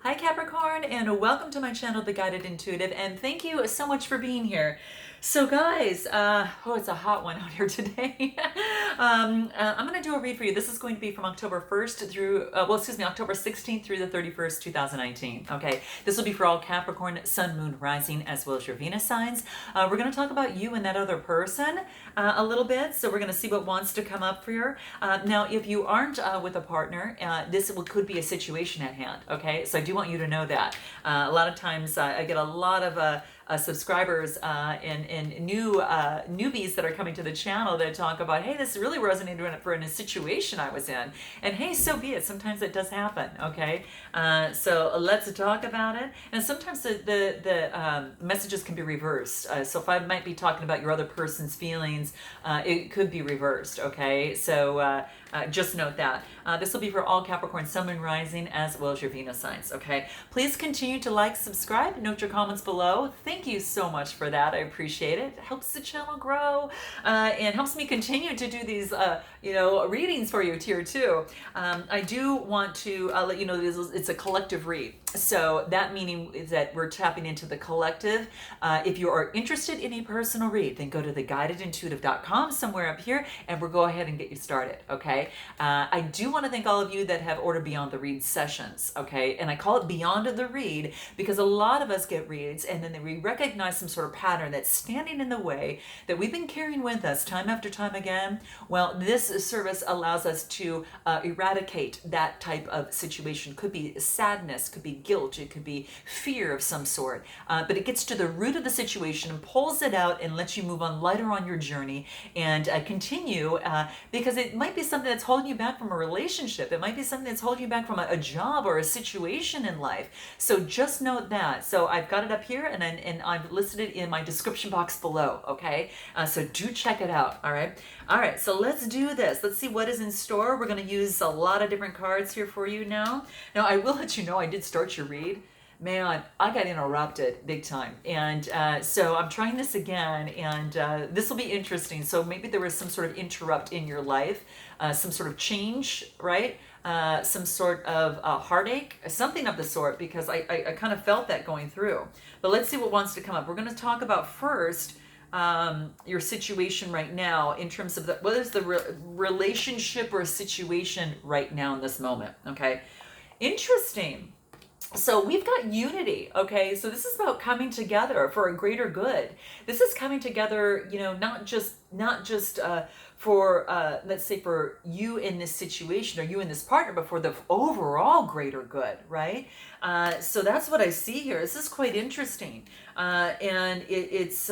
Hi Capricorn, and welcome to my channel, The Guided Intuitive, and thank you so much for being here. So guys, oh, it's a hot one out here today. I'm going to do a read for you. This is going to be from October 1st through, October 16th through the 31st, 2019. Okay, this will be for all Capricorn, Sun, Moon, Rising, as well as your Venus signs. We're going to talk about you and that other person a little bit, so we're going to see what wants to come up for you. Now, if you aren't with a partner, could be a situation at hand, okay? So I do want you to know that. A lot of times I get a lot of subscribers and newbies that are coming to the channel that talk about, hey, this really resonated for in a situation I was in. And hey, so be it. Sometimes it does happen, okay? So let's talk about it. And sometimes the messages can be reversed. So if I might be talking about your other person's feelings, it could be reversed, okay? So just note that. This will be for all Capricorn, Sun, Moon, Rising, as well as your Venus signs, okay? Please continue to like, subscribe, note your comments below. Thank you so much for that. I appreciate it. It helps the channel grow and helps me continue to do these, readings for you here too. I do want to let you know that it's a collective read. So that meaning is that we're tapping into the collective. If you are interested in a personal read, then go to theguidedintuitive.com somewhere up here and we'll go ahead and get you started, okay? I do want to thank all of you that have ordered Beyond the Read sessions, okay? And I call it Beyond the Read because a lot of us get reads and then we recognize some sort of pattern that's standing in the way that we've been carrying with us time after time again. Well, this service allows us to eradicate that type of situation. Could be sadness, could be guilt, it could be fear of some sort, but it gets to the root of the situation and pulls it out and lets you move on lighter on your journey and continue because it might be something that's holding you back from a relationship. It might be something that's holding you back from a job or a situation in life. So just note that. So I've got it up here and I've listed it in my description box below, okay? So do check it out, all right? All right, so let's do this. Let's see what is in store. We're going to use a lot of different cards here for you now. Now, I will let you know I did start your read. Man, I got interrupted big time. And so I'm trying this again, and this will be interesting. So maybe there was some sort of interrupt in your life, some sort of change, right? Some sort of heartache, something of the sort, because I kind of felt that going through. But let's see what wants to come up. We're going to talk about first your situation right now in terms of what is the relationship or situation right now in this moment, okay? Interesting. So we've got unity, okay? So this is about coming together for a greater good. This is coming together, not just for, let's say, for you in this situation or you and this partner, but for the overall greater good, right? So that's what I see here. This is quite interesting. And it's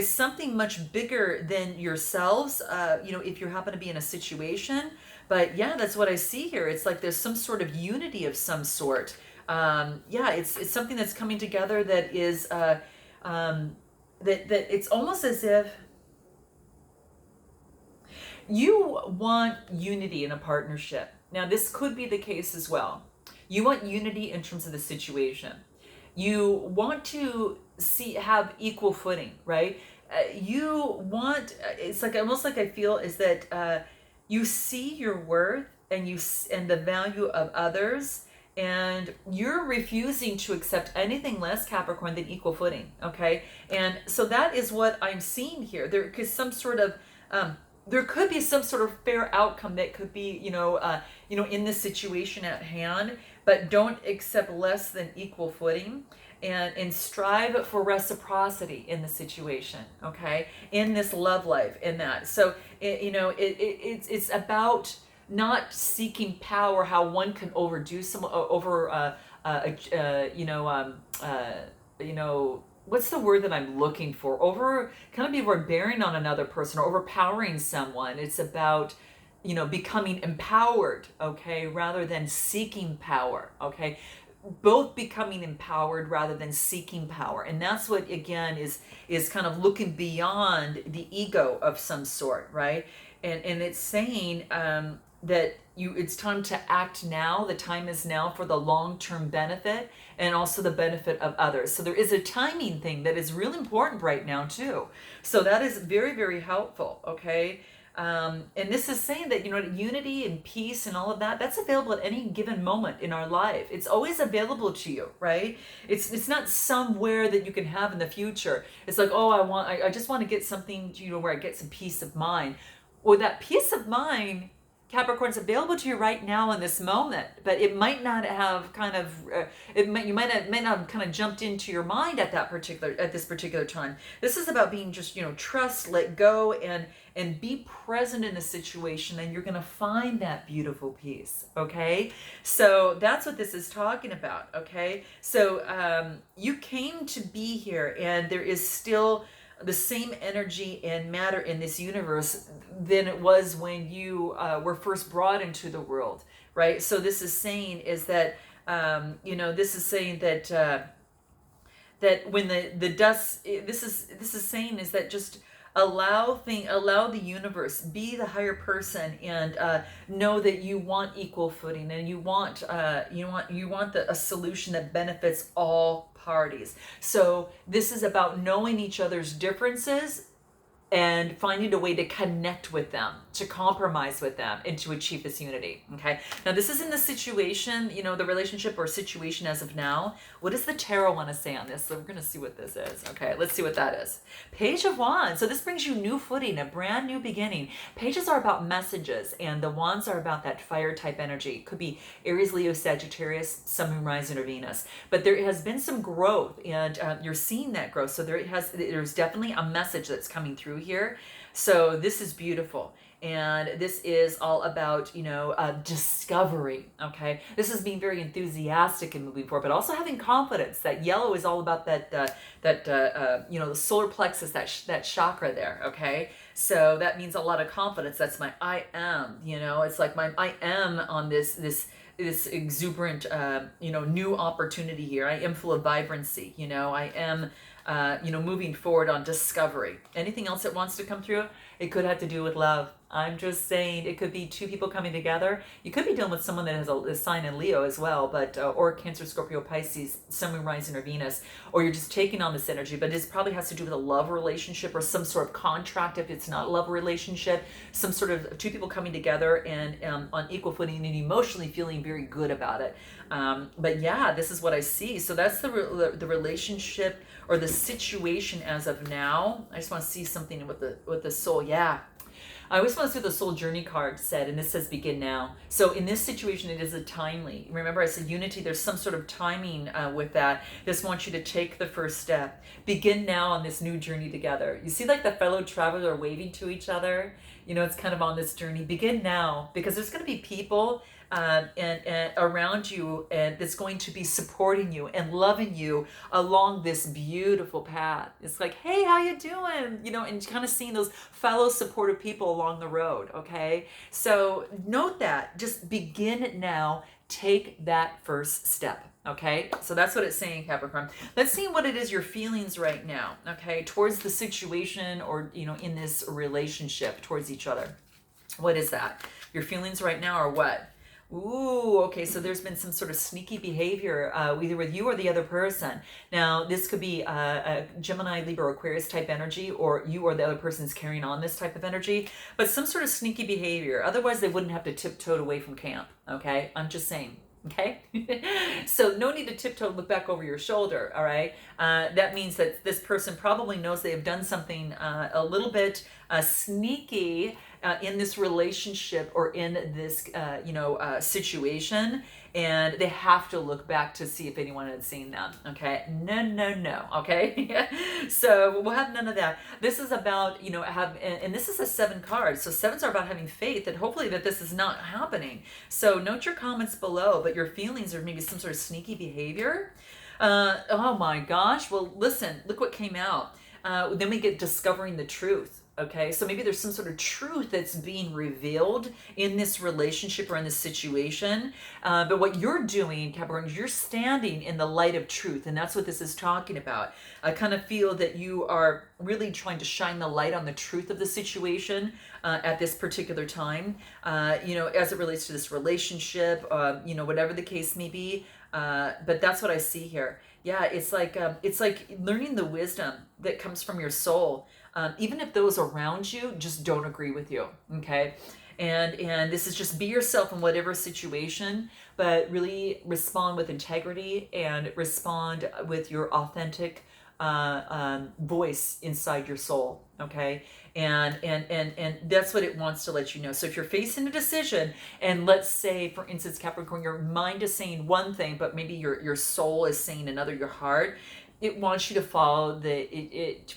something much bigger than yourselves, if you happen to be in a situation. But yeah, that's what I see here. It's like there's some sort of unity of some sort. It's something that's coming together that is that it's almost as if you want unity in a partnership. Now, this could be the case as well. You want unity in terms of the situation. You want to have equal footing, right? You want, it's like almost like I feel is that you see your worth and the value of others. And you're refusing to accept anything less, Capricorn, than equal footing, okay? And so that is what I'm seeing here. There could there could be some sort of fair outcome that could be, in this situation at hand, but don't accept less than equal footing, and strive for reciprocity in the situation, okay? In this love life, in that. So it's about not seeking power, how one can overdo what's the word that I'm looking for? Kind of be overbearing on another person or overpowering someone. It's about, becoming empowered, okay, rather than seeking power, okay? Both becoming empowered rather than seeking power. And that's what, again, is kind of looking beyond the ego of some sort, right? And it's saying, that it's time to act now. The time is now for the long-term benefit and also the benefit of others. So there is a timing thing that is really important right now too. So that is very, very helpful, okay? And this is saying that, unity and peace and all of that, that's available at any given moment in our life. It's always available to you, right? It's not somewhere that you can have in the future. It's like, oh, I just want to get something, where I get some peace of mind. Well, that peace of mind, Capricorn's available to you right now in this moment, but it might not have kind of you might not have kind of jumped into your mind at this particular time. This is about being just trust, let go, and be present in a situation, and you're going to find that beautiful peace. Okay, so that's what this is talking about. Okay, so you came to be here, and there is still the same energy and matter in this universe than it was when you were first brought into the world, right? So this is saying is that this is saying that that when the dust, this is saying is that just allow the universe, be the higher person, and know that you want equal footing, and you want a solution that benefits all parties. So this is about knowing each other's differences and finding a way to connect with them, to compromise with them, and to achieve this unity. Okay, now this is in the situation, the relationship or situation as of now. What does the tarot want to say on this? So we're going to see what this is. Okay, let's see what that is. Page of Wands. So this brings you new footing, a brand new beginning. Pages are about messages, and the Wands are about that fire type energy. It could be Aries, Leo, Sagittarius, Sun, Moon, Rising, or Venus. But there has been some growth, and you're seeing that growth. So there's definitely a message that's coming through here. So this is beautiful, and this is all about discovery. Okay, this is being very enthusiastic and moving forward, but also having confidence. That yellow is all about the solar plexus, that chakra there. Okay, so that means a lot of confidence. That's my I am. It's like my I am on this exuberant new opportunity here. I am full of vibrancy. I am moving forward on discovery. Anything else that wants to come through? It could have to do with love. I'm just saying, it could be two people coming together. You could be dealing with someone that has a sign in Leo as well, but or Cancer, Scorpio, Pisces, Sun, Moon, Rising, or Venus, or you're just taking on this energy. But this probably has to do with a love relationship or some sort of contract. If it's not a love relationship, some sort of two people coming together and on equal footing and emotionally feeling very good about it. But yeah, this is what I see. So that's the relationship or the situation as of now. I just want to see something with the soul. Yeah. I always want to see what the soul journey card said, and this says begin now. So in this situation, it is a timely. Remember, I said unity. There's some sort of timing with that. Just want you to take the first step. Begin now on this new journey together. You see, like the fellow traveler are waving to each other. It's kind of on this journey. Begin now, because there's going to be people and around you, and that's going to be supporting you and loving you along this beautiful path. It's like, hey, how you doing? And kind of seeing those fellow supportive people along the road. Okay, so note that. Just begin now. Take that first step. Okay, so that's what it's saying, Capricorn. Let's see what it is your feelings right now, okay, towards the situation or, in this relationship towards each other. What is that? Your feelings right now are what? Ooh, okay, so there's been some sort of sneaky behavior either with you or the other person. Now, this could be a Gemini, Libra, Aquarius type energy, or you or the other person's carrying on this type of energy, but some sort of sneaky behavior. Otherwise, they wouldn't have to tiptoe away from camp, okay? I'm just saying. Okay, so no need to tiptoe, look back over your shoulder. All right, that means that this person probably knows they have done something a little bit sneaky in this relationship or in this situation, and they have to look back to see if anyone had seen them. Okay, no. Okay, so we'll have none of that. This is about and this is a 7 card. So 7s are about having faith that hopefully that this is not happening. So note your comments below, but your feelings are maybe some sort of sneaky behavior. Oh my gosh. Well, listen, look what came out. Then we get discovering the truth. Okay, so maybe there's some sort of truth that's being revealed in this relationship or in this situation. But what you're doing, Capricorn, is you're standing in the light of truth. And that's what this is talking about. I kind of feel that you are really trying to shine the light on the truth of the situation at this particular time, as it relates to this relationship, whatever the case may be. But that's what I see here. Yeah, it's like learning the wisdom that comes from your soul. even if those around you just don't agree with you. Okay. And this is just be yourself in whatever situation, but really respond with integrity and respond with your authentic voice inside your soul. Okay. And that's what it wants to let you know. So if you're facing a decision, and let's say, for instance, Capricorn, your mind is saying one thing, but maybe your soul is saying another, your heart, it wants you to follow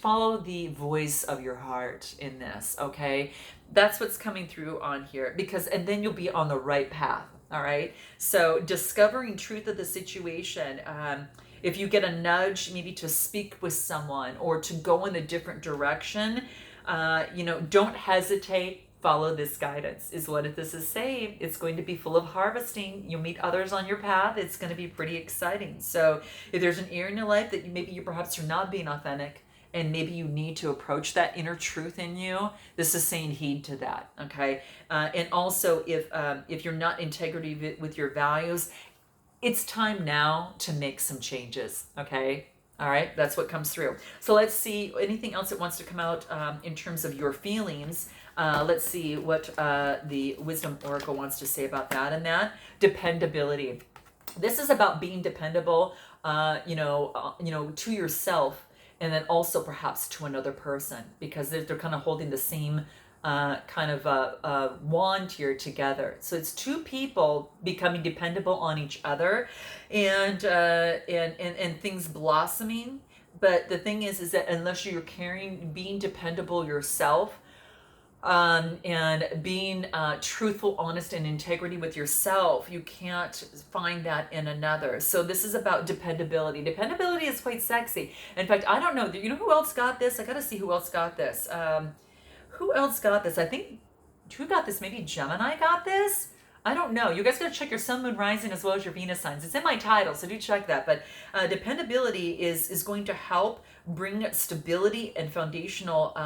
follow the voice of your heart in this. Okay. That's what's coming through on here, and then you'll be on the right path. All right. So discovering truth of the situation. If you get a nudge, maybe to speak with someone or to go in a different direction, don't hesitate. Follow this guidance is what this is saying. It's going to be full of harvesting. You'll meet others on your path. It's going to be pretty exciting. So if there's an area in your life that perhaps you're not being authentic, and maybe you need to approach that inner truth in you, this is saying heed to that. Okay. And also if you're not integrity with your values, it's time now to make some changes. Okay. All right. That's what comes through. So let's see anything else that wants to come out in terms of your feelings. Let's see what the Wisdom Oracle wants to say about that. And that dependability. This is about being dependable, to yourself, and then also perhaps to another person, because they're kind of holding the same wand here together. So it's two people becoming dependable on each other, and things blossoming. But the thing is that unless you're being dependable yourself, and being truthful, honest, and integrity with yourself, you can't find that in another. So this is about dependability. Dependability is quite sexy. In fact, I don't know. You know who else got this? I got to see who else got this. Who else got this? I think, who got this? Maybe Gemini got this? I don't know. You guys got to check your sun, moon, rising, as well as your Venus signs. It's in my title, so do check that. But dependability is going to help bring stability and foundational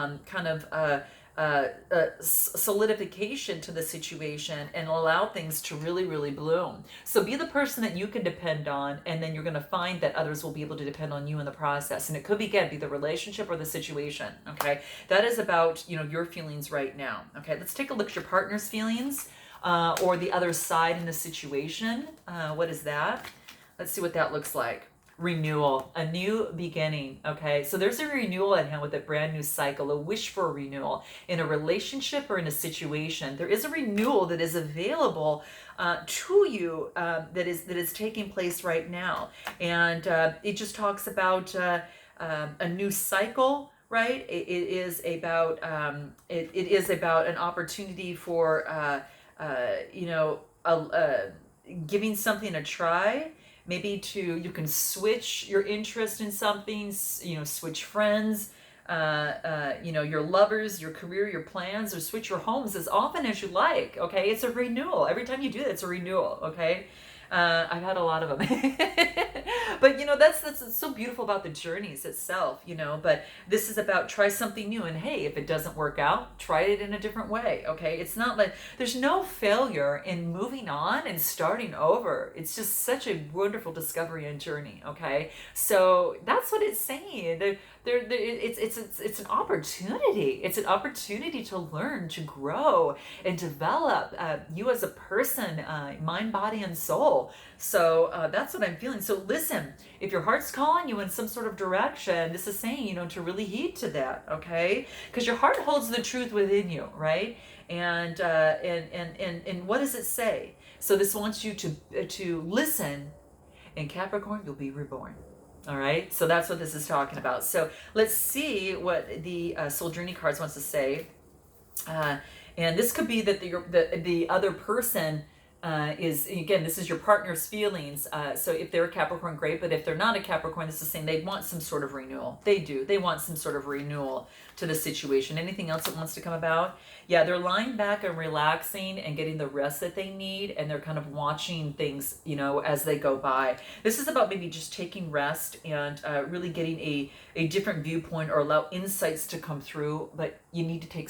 solidification to the situation, and allow things to really, really bloom. So be the person that you can depend on, and then you're going to find that others will be able to depend on you in the process. And it could be the relationship or the situation. Okay. That is about, your feelings right now. Okay. Let's take a look at your partner's feelings, or the other side in the situation. What is that? Let's see what that looks like. Renewal, a new beginning. Okay, so there's a renewal at hand with a brand new cycle, a wish for a renewal in a relationship or in a situation. There is a renewal that is available to you, that is taking place right now, and it just talks about a new cycle. Right? It is about an opportunity for giving something a try. Maybe you can switch your interest in something, switch friends, your lovers, your career, your plans, or switch your homes as often as you like. Okay. It's a renewal. Every time you do that, it's a renewal. Okay. I've had a lot of them. But that's so beautiful about the journeys itself, but this is about try something new, and hey, if it doesn't work out, try it in a different way. Okay. It's not like there's no failure in moving on and starting over. It's just such a wonderful discovery and journey. Okay. So that's what it's saying. It's an opportunity. It's an opportunity to learn, to grow, and develop you as a person, mind, body, and soul. So that's what I'm feeling. So listen, if your heart's calling you in some sort of direction, this is saying, to really heed to that, okay? Because your heart holds the truth within you, right? And what does it say? So this wants you to listen. In Capricorn, you'll be reborn. All right, so that's what this is talking about. So let's see what the Soul Journey cards wants to say. And this could be that the other person this is your partner's feelings. So if they're a Capricorn, great. But if they're not a Capricorn, this is saying they want some sort of renewal. They do. They want some sort of renewal to the situation. Anything else that wants to come about? Yeah, they're lying back and relaxing and getting the rest that they need. And they're kind of watching things, as they go by. This is about maybe just taking rest and really getting a different viewpoint, or allow insights to come through. But you need to take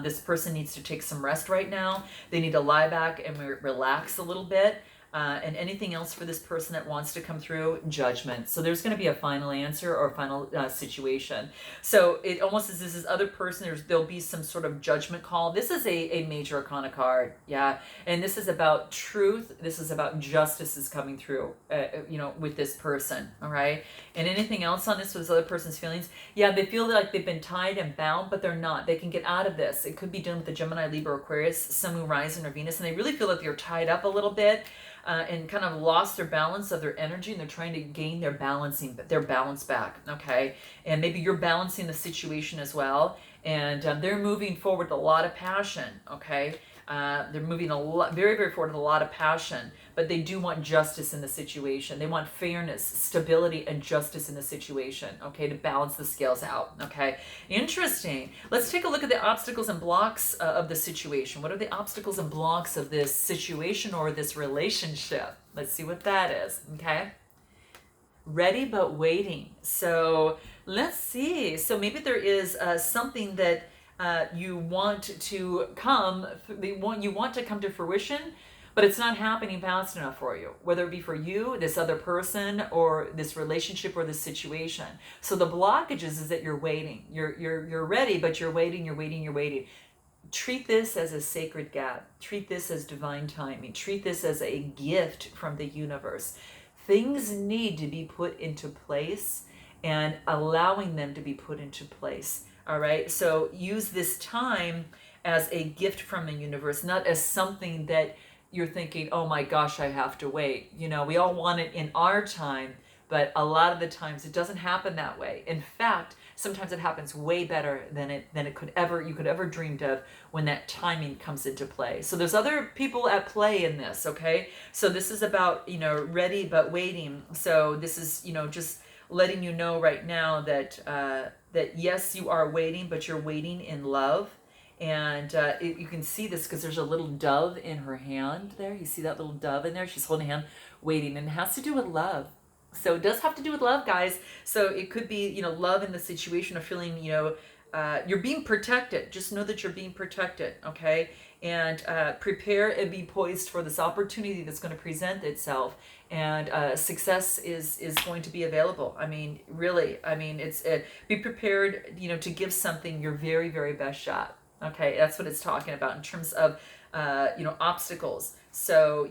this person needs to take some rest right now. They need to lie back and relax a little bit. And anything else for this person that wants to come through, judgment. So there's going to be a final answer or a final situation. So it almost is this other person, there'll be some sort of judgment call. This is a major arcana card. Yeah. And this is about truth. This is about justice is coming through, with this person. All right. And anything else on this with this other person's feelings? Yeah, they feel like they've been tied and bound, but they're not. They can get out of this. It could be dealing with the Gemini, Libra, Aquarius, Sun, Moon, Rising, or Venus, and they really feel like they're tied up a little bit. And kind of lost their balance of their energy, and they're trying to gain their balance back. Okay, and maybe you're balancing the situation as well, and they're moving forward with a lot of passion. Okay, they're moving very, very forward with a lot of passion, but they do want justice in the situation. They want fairness, stability, and justice in the situation. Okay, to balance the scales out. Okay, interesting. Let's take a look at the obstacles and blocks of the situation. What are the obstacles and blocks of this situation or this relationship? Let's see what that is. Okay, ready but waiting. So let's see. So maybe there is something that you want to come to fruition, but it's not happening fast enough for you, whether it be for you, this other person, or this relationship or this situation. So the blockages is that you're waiting. You're ready, but you're waiting. Treat this as a sacred gap. Treat this as divine timing. Treat this as a gift from the universe. Things need to be put into place, and allowing them to be put into place. All right. So use this time as a gift from the universe, not as something that you're thinking, oh my gosh, I have to wait. We all want it in our time, but a lot of the times it doesn't happen that way. In fact, sometimes it happens way better than you could ever dreamed of when that timing comes into play. So there's other people at play in this. Okay. So this is about, ready but waiting. So this is, just letting you know right now that that yes, you are waiting, but you're waiting in love. And you can see this because there's a little dove in her hand there. You see that little dove in there? She's holding a hand, waiting, and it has to do with love. So it does have to do with love, guys. So it could be, love in the situation of feeling, you're being protected. Just know that you're being protected, okay? And prepare and be poised for this opportunity that's going to present itself. And success is going to be available. I mean, really, it's be prepared, to give something your very, very best shot. Okay, that's what it's talking about in terms of, obstacles. So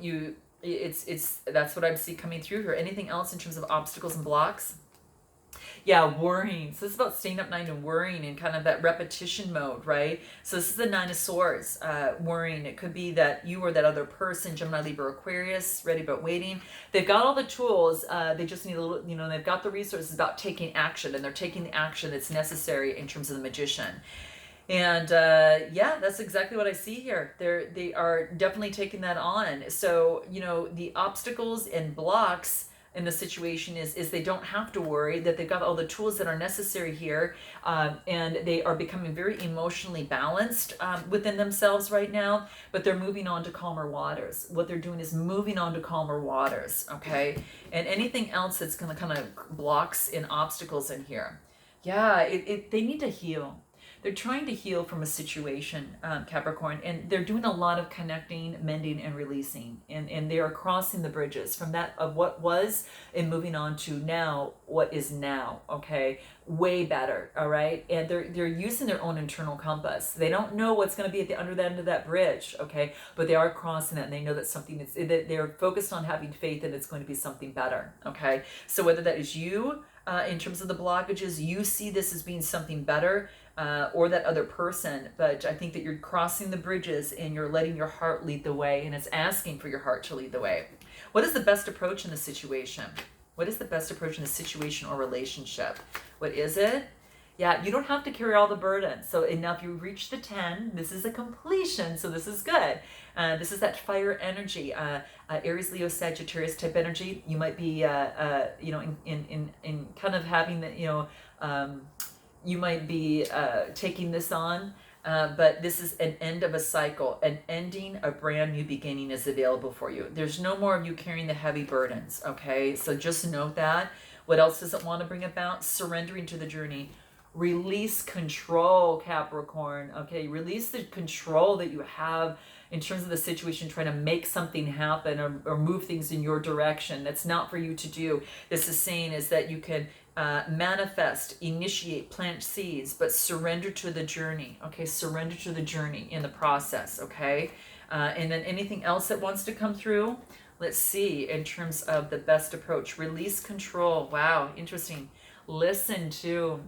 that's what I see coming through here. Anything else in terms of obstacles and blocks? Yeah, worrying. So this is about staying up night and worrying and kind of that repetition mode, right? So this is the Nine of Swords, worrying. It could be that you or that other person, Gemini, Libra, Aquarius, ready but waiting. They've got all the tools. They just need a little, they've got the resources about taking action, and they're taking the action that's necessary in terms of the Magician. And that's exactly what I see here. They are definitely taking that on. So, the obstacles and blocks in the situation is they don't have to worry, that they've got all the tools that are necessary here, and they are becoming very emotionally balanced within themselves right now, but they're moving on to calmer waters. What they're doing is moving on to calmer waters, okay? And anything else that's going to kind of blocks and obstacles in here. Yeah, they need to heal. They're trying to heal from a situation, Capricorn, and they're doing a lot of connecting, mending, and releasing. And they are crossing the bridges from that of what was and moving on to now, what is now, okay? Way better, all right? And they're using their own internal compass. They don't know what's going to be at the under the end of that bridge, okay? But they are crossing that, and they know that they're focused on having faith that it's going to be something better, okay? So whether that is you, in terms of the blockages, you see this as being something better, or that other person, but I think that you're crossing the bridges and you're letting your heart lead the way, and it's asking for your heart to lead the way. What is the best approach in the situation? What is the best approach in the situation or relationship? What is it? Yeah, you don't have to carry all the burden. So now if you reach the 10, this is a completion, so this is good. This is that fire energy, Aries, Leo, Sagittarius type energy. You might be, in kind of having the, you might be taking this on, but this is an end of a cycle. An ending, a brand new beginning is available for you. There's no more of you carrying the heavy burdens, okay? So just note that. What else does it want to bring about? Surrendering to the journey. Release control, Capricorn, okay? Release the control that you have in terms of the situation, trying to make something happen or move things in your direction. That's not for you to do. This is saying is that you can manifest, initiate, plant seeds, but surrender to the journey. Okay, surrender to the journey in the process. Okay, and then anything else that wants to come through. Let's see, in terms of the best approach, release control. Wow, interesting. Listen to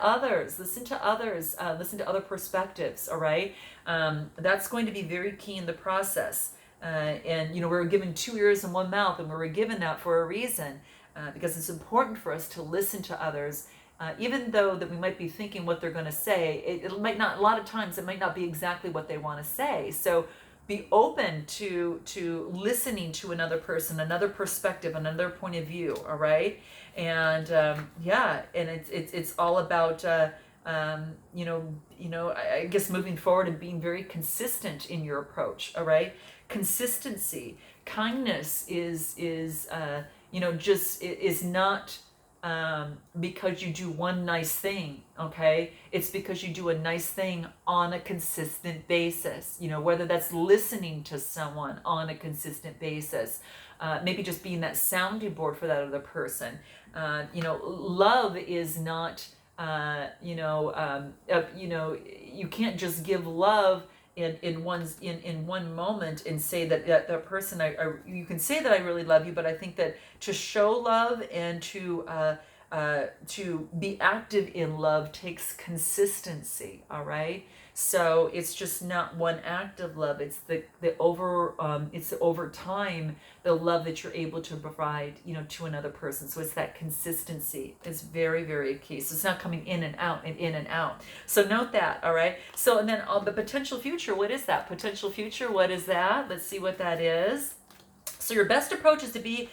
others, listen to other perspectives. All right, that's going to be very key in the process. And you know, we're given 2 ears and 1 mouth, and we were given that for a reason, because it's important for us to listen to others. Even though that we might be thinking what they're going to say, it might not, a lot of times it might not be exactly what they want to say. So be open to listening to another person, another perspective, another point of view. All right, and yeah, and it's all about I guess moving forward and being very consistent in your approach. All right, consistency, kindness is just is not because you do one nice thing. Okay, it's because you do a nice thing on a consistent basis, whether that's listening to someone on a consistent basis, maybe just being that sounding board for that other person. Love is not you can't just give love in one moment and say that person, you can say that I really love you, but I think that to show love and to be active in love takes consistency. All right, so it's just not one act of love, it's the over time, the love that you're able to provide to another person. So it's that consistency is very, very key. So it's not coming in and out and in and out. So note that. All right, so and then the potential future, what is that potential future? What is that? Let's see what that is. So your best approach is to be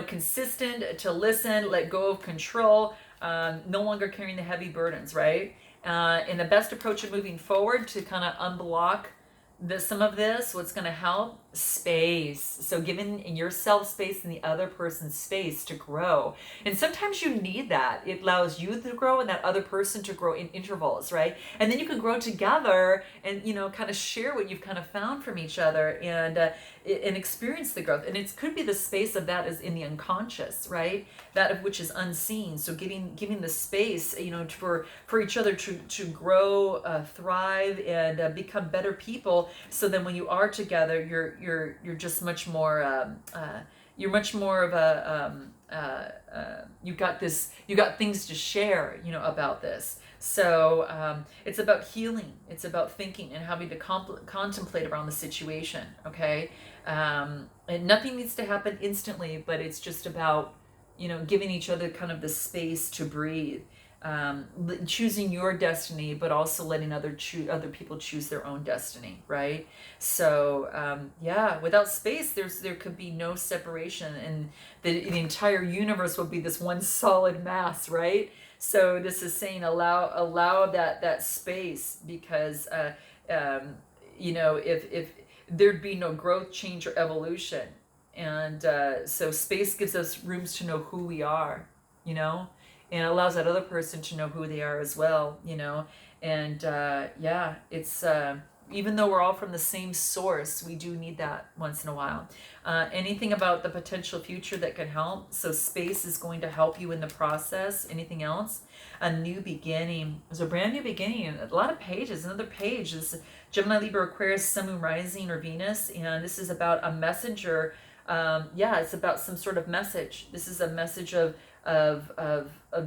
consistent, to listen, let go of control, no longer carrying the heavy burdens, right? And the best approach of moving forward to kind of unblock some of this, what's going to help? Space. So giving yourself space and the other person's space to grow. And sometimes you need that. It allows you to grow and that other person to grow in intervals, right? And then you can grow together and, kind of share what you've kind of found from each other and experience the growth. And it could be the space of that is in the unconscious, right? That of which is unseen. So giving the space, for each other to grow, thrive, and become better people. So then when you are together, you're just much more you're much more of a you got things to share about this. So it's about healing, it's about thinking and having to contemplate around the situation. Okay, and nothing needs to happen instantly, but it's just about giving each other kind of the space to breathe, choosing your destiny, but also letting other people choose their own destiny, right? So without space, there could be no separation, and the entire universe will be this one solid mass, right? So this is saying allow that space, because if there'd be no growth, change, or evolution, and so space gives us rooms to know who we are, and allows that other person to know who they are as well, and it's even though we're all from the same source, we do need that once in a while. Anything about the potential future that could help? So space is going to help you in the process. Anything else? A new beginning. There's a brand new beginning. A lot of pages. Another page is Gemini, Libra, Aquarius, Sun, Moon, Rising, or Venus, and this is about a messenger. It's about some sort of message. This is a message of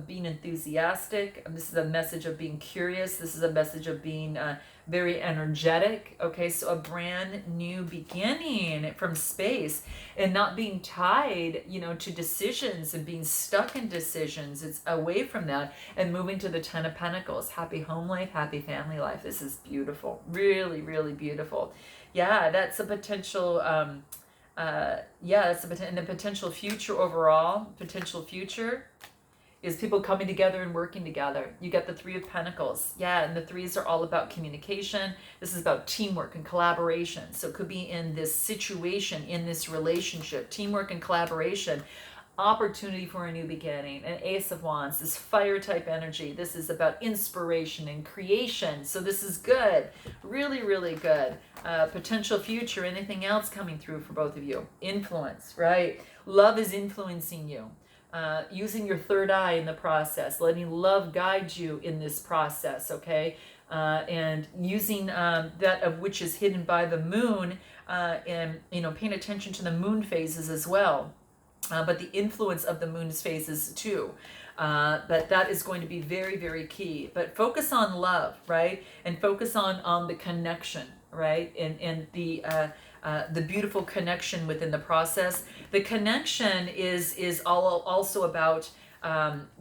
being enthusiastic. This is a message of being curious. This is a message of being very energetic. Okay, so a brand new beginning from space, and not being tied, to decisions and being stuck in decisions. It's away from that and moving to the Ten of Pentacles. Happy home life, happy family life. This is beautiful. Really, really beautiful. Yeah, that's a potential. That's the potential future overall. Potential future is people coming together and working together. You get the Three of Pentacles. Yeah, and the threes are all about communication. This is about teamwork and collaboration. So it could be in this situation, in this relationship, teamwork and collaboration. opportunity for a new beginning. An Ace of Wands, this fire type energy. This is about inspiration and creation. So this is good. Really, really good. Potential future, anything else coming through for both of you. Influence, right? Love is influencing you. Using your third eye in the process, letting love guide you in this process, okay? And using that of which is hidden by the moon, and paying attention to the moon phases as well, but the influence of the moon's phases too. But that is going to be very, very key. But focus on love, right? And focus on the connection, right? And the beautiful connection within the process. The connection is also about,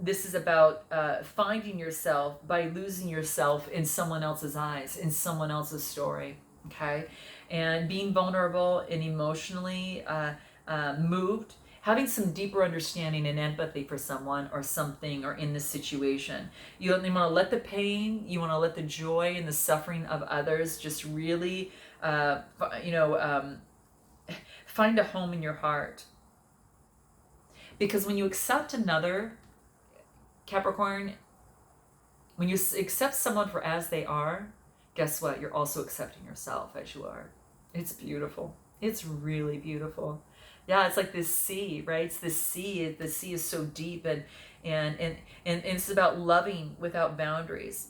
this is about finding yourself by losing yourself in someone else's eyes, in someone else's story, okay? And being vulnerable and emotionally moved, having some deeper understanding and empathy for someone or something or in this situation. You want to let the pain, you want to let the joy and the suffering of others just really, find a home in your heart. Because when you accept another, Capricorn, when you accept someone for as they are, guess what? You're also accepting yourself as you are. It's beautiful. It's really beautiful. Yeah, it's like this sea, right? It's this sea. The sea is so deep, and it's about loving without boundaries.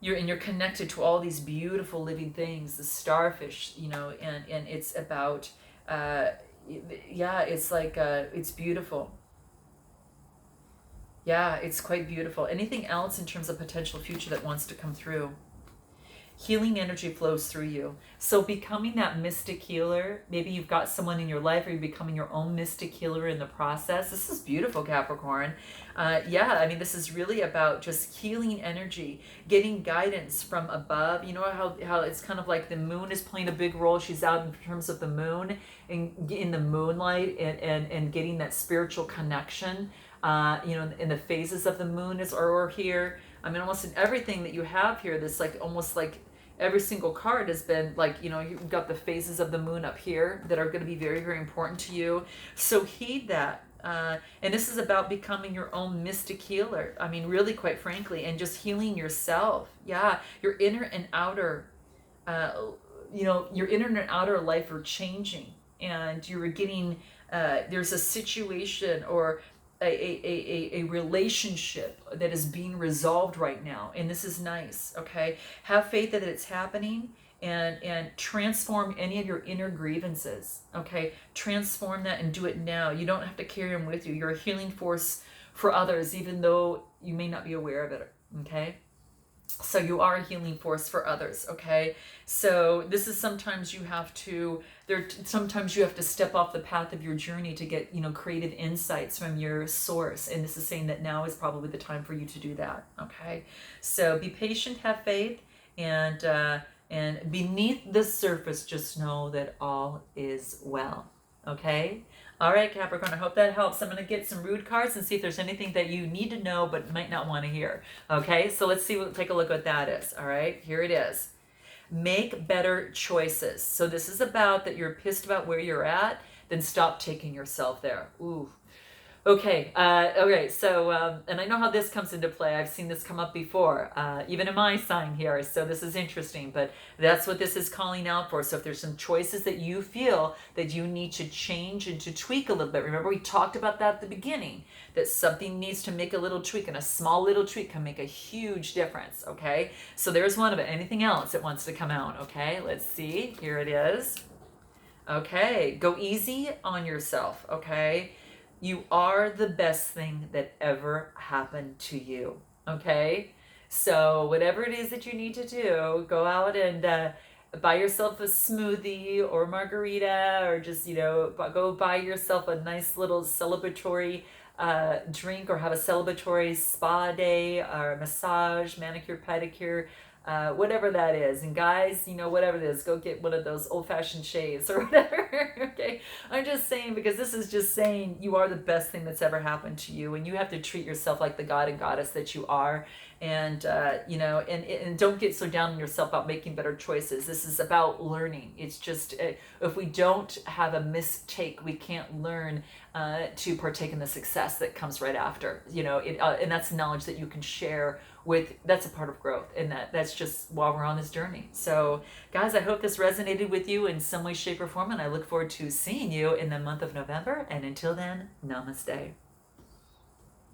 You're connected to all these beautiful living things, the starfish, and it's about, it's like, it's beautiful. Yeah, it's quite beautiful. Anything else in terms of potential future that wants to come through? Healing energy flows through you. So becoming that mystic healer, maybe you've got someone in your life or you're becoming your own mystic healer in the process. This is beautiful, Capricorn. This is really about just healing energy, getting guidance from above. You know how it's kind of like the moon is playing a big role. She's out in terms of the moon and in the moonlight and getting that spiritual connection. In the phases of the moon or here. I mean, almost in everything that you have here, this like almost like every single card has been like, you've got the phases of the moon up here that are going to be very, very important to you. So heed that. And this is about becoming your own mystic healer. I mean, really, quite frankly, and just healing yourself. Yeah, your inner and outer, your inner and outer life are changing, and you're getting, there's a situation or a relationship that is being resolved right now, and this is nice. Okay, have faith that it's happening, and transform any of your inner grievances. Okay, transform that and do it now. You don't have to carry them with you. You're a healing force for others, even though you may not be aware of it. Okay, so you are a healing force for others. Okay, so this is sometimes you have to step off the path of your journey to get creative insights from your source, and this is saying that now is probably the time for you to do that. Okay, so be patient, have faith, and beneath the surface, just know that all is well. Okay, all right, Capricorn, I hope that helps. I'm going to get some rude cards and see if there's anything that you need to know but might not want to hear. Okay, so let's take a look what that is. All right, here it is. Make better choices. So this is about that you're pissed about where you're at, then stop taking yourself there. Ooh. Okay, so, and I know how this comes into play. I've seen this come up before, even in my sign here, so this is interesting, but that's what this is calling out for. So if there's some choices that you feel that you need to change and to tweak a little bit, remember we talked about that at the beginning, that something needs to make a little tweak, and a small little tweak can make a huge difference, okay? So there's one of it. Anything else that wants to come out, okay? Let's see, here it is. Okay, go easy on yourself, okay? You are the best thing that ever happened to you, okay? So whatever it is that you need to do, go out and buy yourself a smoothie or margarita, or just, go buy yourself a nice little celebratory drink, or have a celebratory spa day or a massage, manicure, pedicure, whatever that is. And guys, whatever it is, go get one of those old-fashioned shaves or whatever. Okay, I'm just saying, because this is just saying you are the best thing that's ever happened to you, and you have to treat yourself like the god and goddess that you are, And and don't get so down on yourself about making better choices. This is about learning. It's just if we don't have a mistake, we can't learn to partake in the success that comes right after. And that's knowledge that you can share with. That's a part of growth, and that's just while we're on this journey. So guys, I hope this resonated with you in some way, shape, or form, and I look forward to seeing you in the month of November. And until then, namaste.